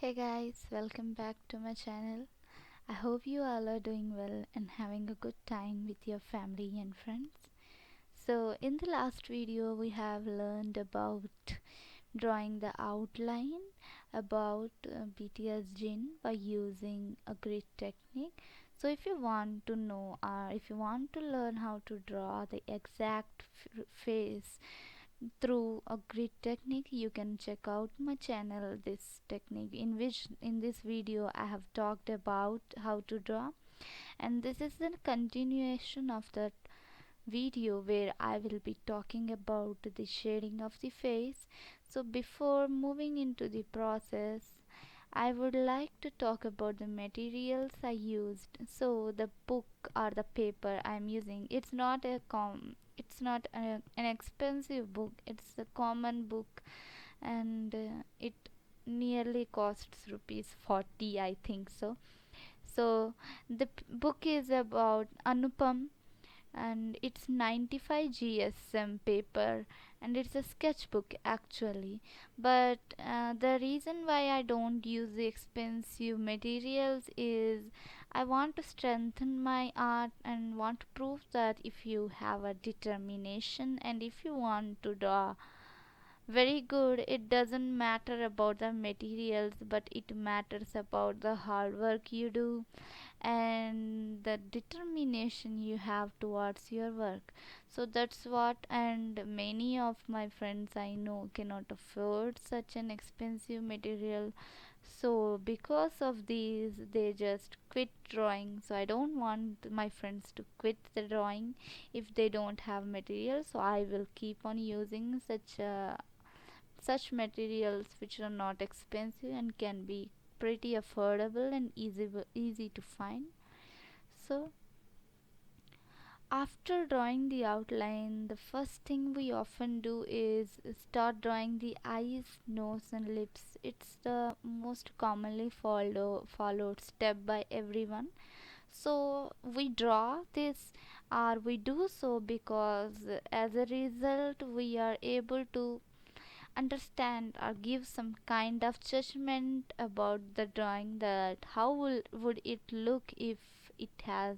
Hey guys, welcome back to my channel. I hope you all are doing well and having a good time with your family and friends. So, in the last video, we have learned about drawing the outline about BTS Jin by using a grid technique. So, if you want to know or if you want to learn how to draw the exact face through a grid technique, you can check out my channel this technique, in which in this video I have talked about how to draw, and this is the continuation of that video where I will be talking about the shading of the face. So before moving into the process, I would like to talk about the materials I used. So the book or the paper I'm using, it's not an expensive book. It's a common book, and it nearly costs rupees 40, I think so. So the book is about Anupam, and it's 95 GSM paper, and it's a sketchbook actually. But the reason why I don't use the expensive materials is I want to strengthen my art and want to prove that if you have a determination and if you want to draw very good, it doesn't matter about the materials, but it matters about the hard work you do and the determination you have towards your work. So that's what, and many of my friends I know cannot afford such an expensive material. So because of these, they just quit drawing. So I don't want my friends to quit the drawing if they don't have material. So I will keep on using such materials which are not expensive and can be pretty affordable and easy to find. So after drawing the outline, the first thing we often do is start drawing the eyes, nose and lips. It's the most commonly followed step by everyone. So we draw this, or we do so because as a result we are able to understand or give some kind of judgment about the drawing, that how would it look if it has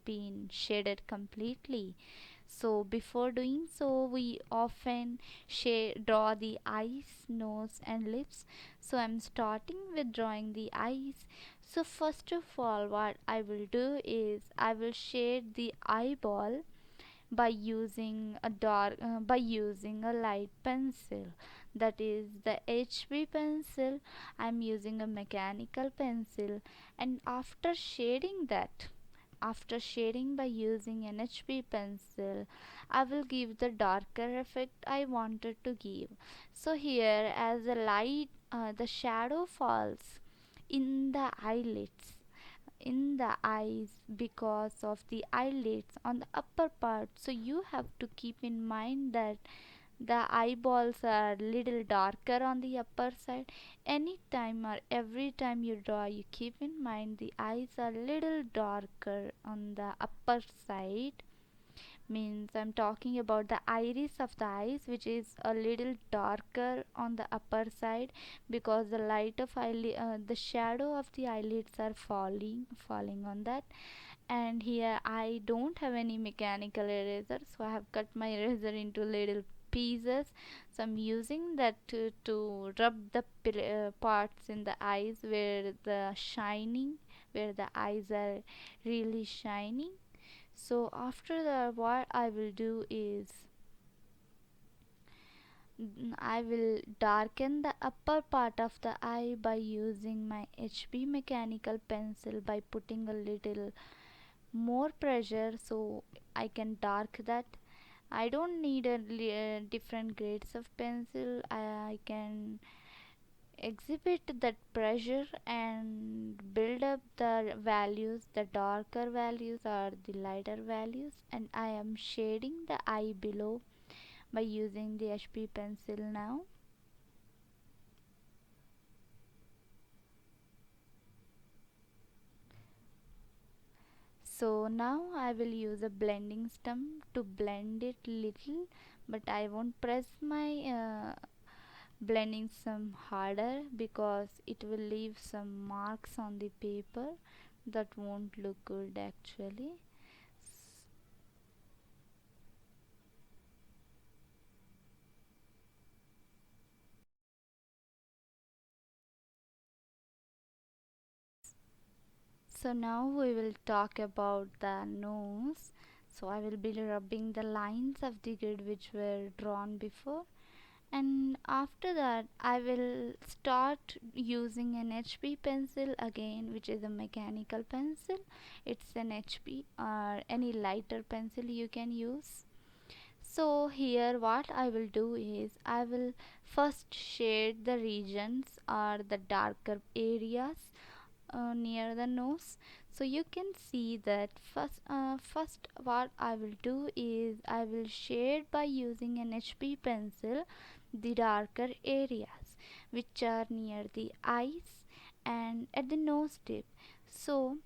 been shaded completely. So before doing so, we often draw the eyes, nose and lips. So I'm starting with drawing the eyes. So first of all, what I will do is I will shade the eyeball by using a light pencil, that is the HB pencil. I'm using a mechanical pencil, and after shading by using an HB pencil, I will give the darker effect I wanted to give. So here, as the shadow falls in the eyelids, in the eyes, because of the eyelids on the upper part, so you have to keep in mind that the eyeballs are little darker on the upper side. Anytime or every time you draw, you keep in mind the eyes are little darker on the upper side. Means I'm talking about the iris of the eyes, which is a little darker on the upper side, because the shadow of the eyelids are falling on that. And here I don't have any mechanical eraser, so I have cut my eraser into little pieces. So I'm using that to rub the parts in the eyes where the eyes are really shining. So after that, what I will do is I will darken the upper part of the eye by using my HB mechanical pencil, by putting a little more pressure so I can dark that. I don't need different grades of pencil. I can exhibit that pressure and build up the values, the darker values or the lighter values, and I am shading the eye below by using the HB pencil now. So now I will use a blending stump to blend it little, but I won't press my blending some harder because it will leave some marks on the paper that won't look good actually. So now we will talk about the nose. So I will be rubbing the lines of the grid which were drawn before, and after that I will start using an HB pencil again, which is a mechanical pencil. It's an HB or any lighter pencil you can use. So here what I will do is I will first shade the regions or the darker areas near the nose. So you can see that first what I will do is I will shade by using an HB pencil the darker areas which are near the eyes and at the nose tip. So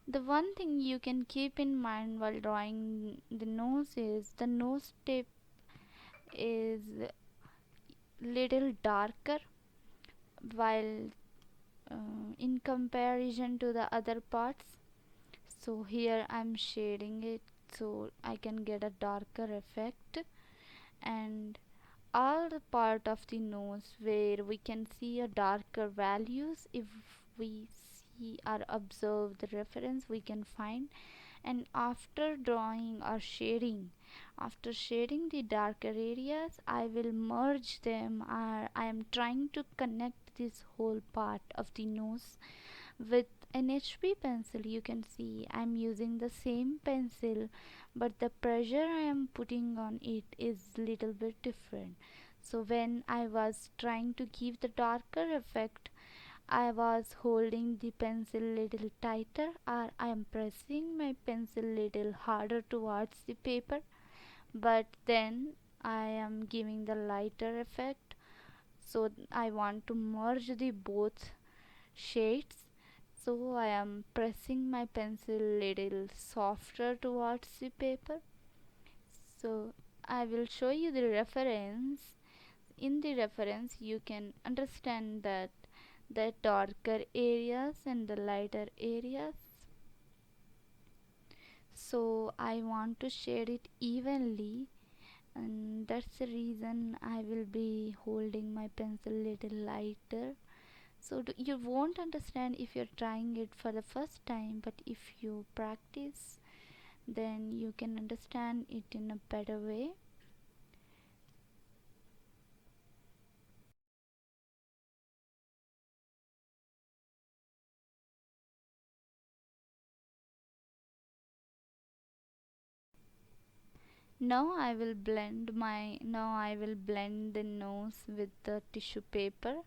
the one thing you can keep in mind while drawing the nose is the nose tip is little darker, while in comparison to the other parts. So here I'm shading it so I can get a darker effect, and all the part of the nose where we can see a darker values, if we see or observe the reference we can find. And after drawing or shading, after shading the darker areas, I will merge them, or I am trying to connect this whole part of the nose with an HB pencil. You can see I'm using the same pencil, but the pressure I am putting on it is little bit different. So when I was trying to give the darker effect, I was holding the pencil little tighter, or I am pressing my pencil little harder towards the paper, but then I am giving the lighter effect. So I want to merge the both shades, so I am pressing my pencil little softer towards the paper. So I will show you the reference. In the reference you can understand that the darker areas and the lighter areas. So I want to shade it evenly, and that's the reason I will be holding my pencil little lighter. So you won't understand if you're trying it for the first time, but if you practice, then you can understand it in a better way. Now I will blend the nose with the tissue paper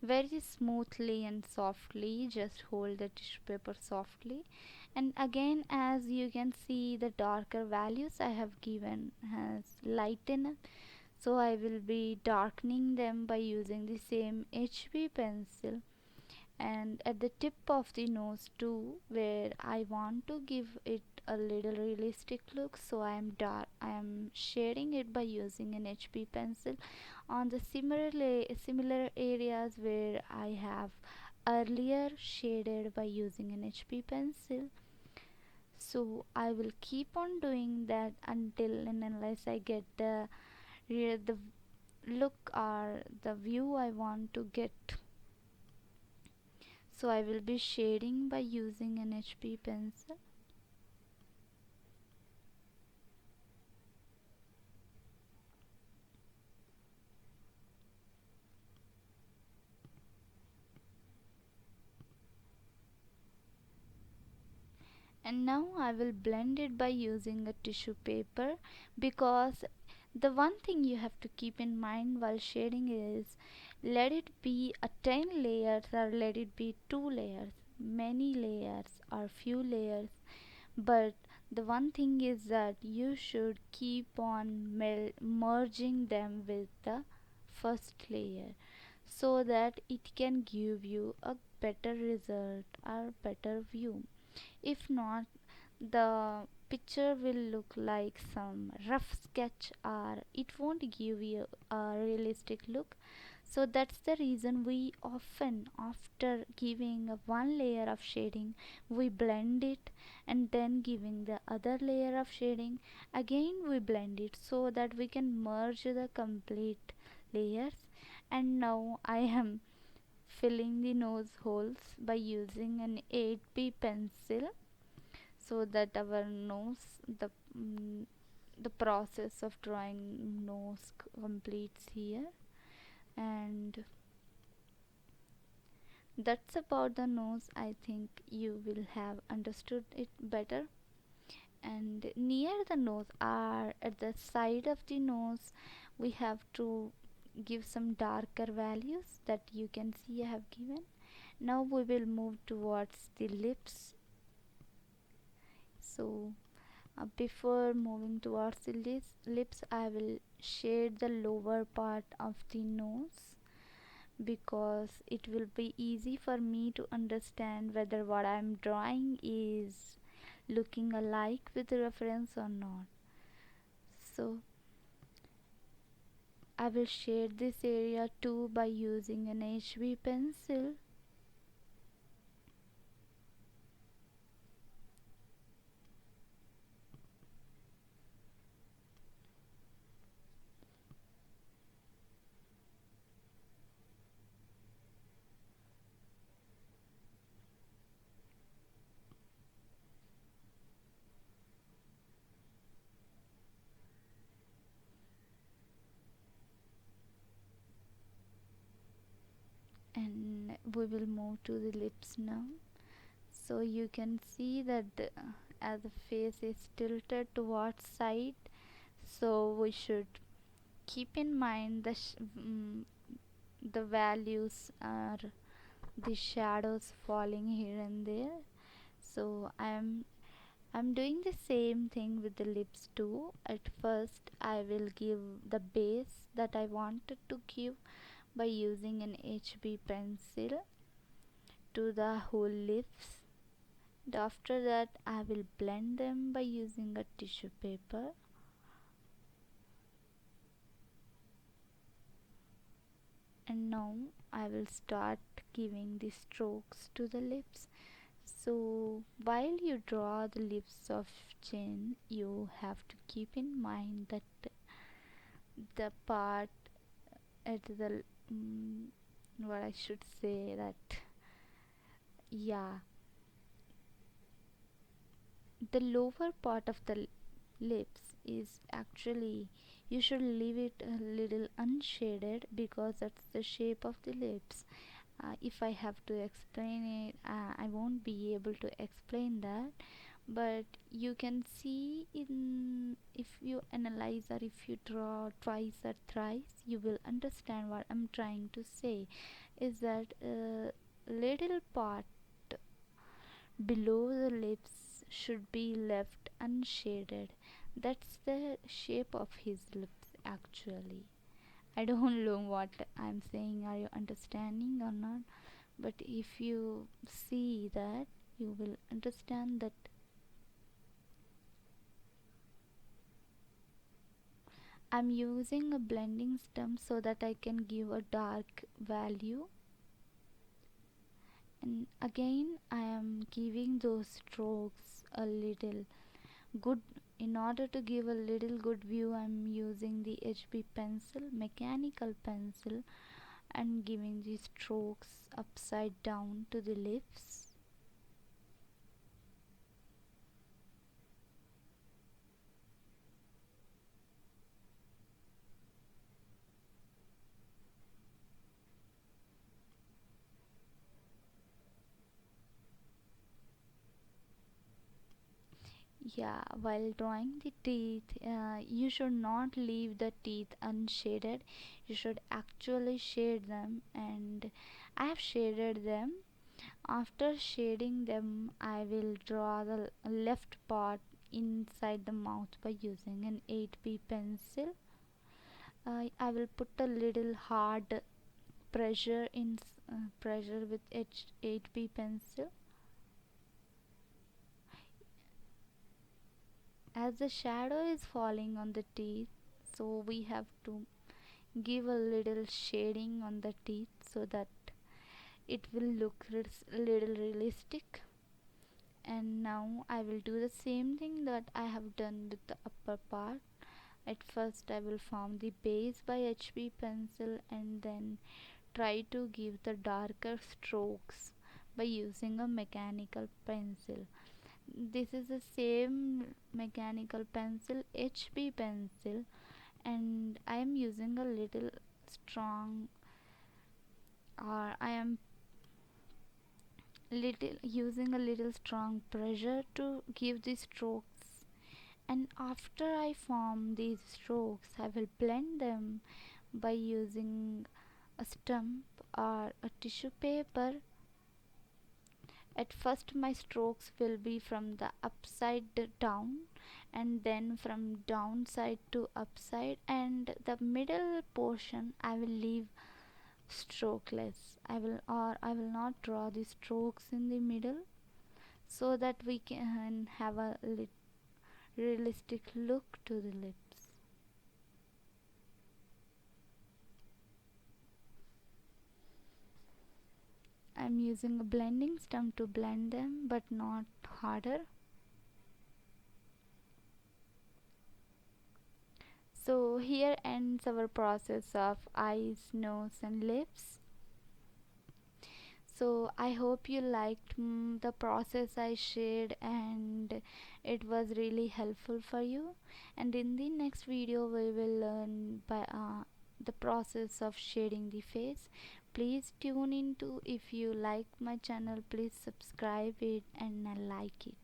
very smoothly and softly. Just hold the tissue paper softly, and again, as you can see, the darker values I have given has lighten, so I will be darkening them by using the same HB pencil. And at the tip of the nose too, where I want to give it a little realistic look, so I am shading it by using an HB pencil on the similar areas where I have earlier shaded by using an HB pencil. So I will keep on doing that until and unless I get the look or the view I want to get. So I will be shading by using an HB pencil. And now I will blend it by using a tissue paper, because the one thing you have to keep in mind while shading is, let it be a 10 layers or let it be 2 layers, many layers or few layers, but the one thing is that you should keep on merging them with the first layer, so that it can give you a better result or better view. If not, the picture will look like some rough sketch, or it won't give you a realistic look. So that's the reason we often, after giving a one layer of shading, we blend it, and then giving the other layer of shading, again we blend it so that we can merge the complete layers. And now I am filling the nose holes by using an 8B pencil, so that our nose, the process of drawing nose completes here. And that's about the nose. I think you will have understood it better. And near the nose, or at the side of the nose, we have to give some darker values that you can see I have given. Now we will move towards the lips. So before moving towards the lips, I will shade the lower part of the nose, because it will be easy for me to understand whether what I'm drawing is looking alike with the reference or not. So I will shade this area too by using an HB pencil. And we will move to the lips now. So you can see that as the face is tilted towards side, so we should keep in mind the values are the shadows falling here and there. So I'm doing the same thing with the lips too. At first I will give the base that I wanted to give by using an HB pencil to the whole lips. And after that I will blend them by using a tissue paper. And now I will start giving the strokes to the lips. So while you draw the lips of chin, you have to keep in mind that the part at the what I should say that, yeah, the lower part of the lips is actually, you should leave it a little unshaded, because that's the shape of the lips. If I have to explain it, I won't be able to explain that. But you can see, in if you analyze or if you draw twice or thrice, you will understand what I'm trying to say. Is that little part below the lips should be left unshaded. That's the shape of his lips actually. I don't know what I'm saying. Are you understanding or not? But if you see that, you will understand that I'm using a blending stem so that I can give a dark value. And again I am giving those strokes a little good. In order to give a little good view, I'm using the HB pencil, mechanical pencil, and giving the strokes upside down to the lips. Yeah, while drawing the teeth, you should not leave the teeth unshaded. You should actually shade them, and I have shaded them. After shading them, I will draw the left part inside the mouth by using an 8B pencil. I will put a little hard pressure with 8B pencil. As the shadow is falling on the teeth, so we have to give a little shading on the teeth so that it will look little realistic. And now I will do the same thing that I have done with the upper part. At first I will form the base by HB pencil and then try to give the darker strokes by using a mechanical pencil. This is the same mechanical pencil, HB pencil, and I am using a little strong, or I am little using a little strong pressure to give the strokes. And after I form these strokes I will blend them by using a stump or a tissue paper. At first my strokes will be from the upside down and then from downside to upside, and the middle portion I will leave strokeless. I will not draw the strokes in the middle so that we can have a realistic look to the lips. I'm using a blending stump to blend them but not harder. So here ends our process of eyes, nose and lips. So I hope you liked the process I shared and it was really helpful for you. And in the next video we will learn by the process of shading the face. Please tune into. If you like my channel, please subscribe it and like it.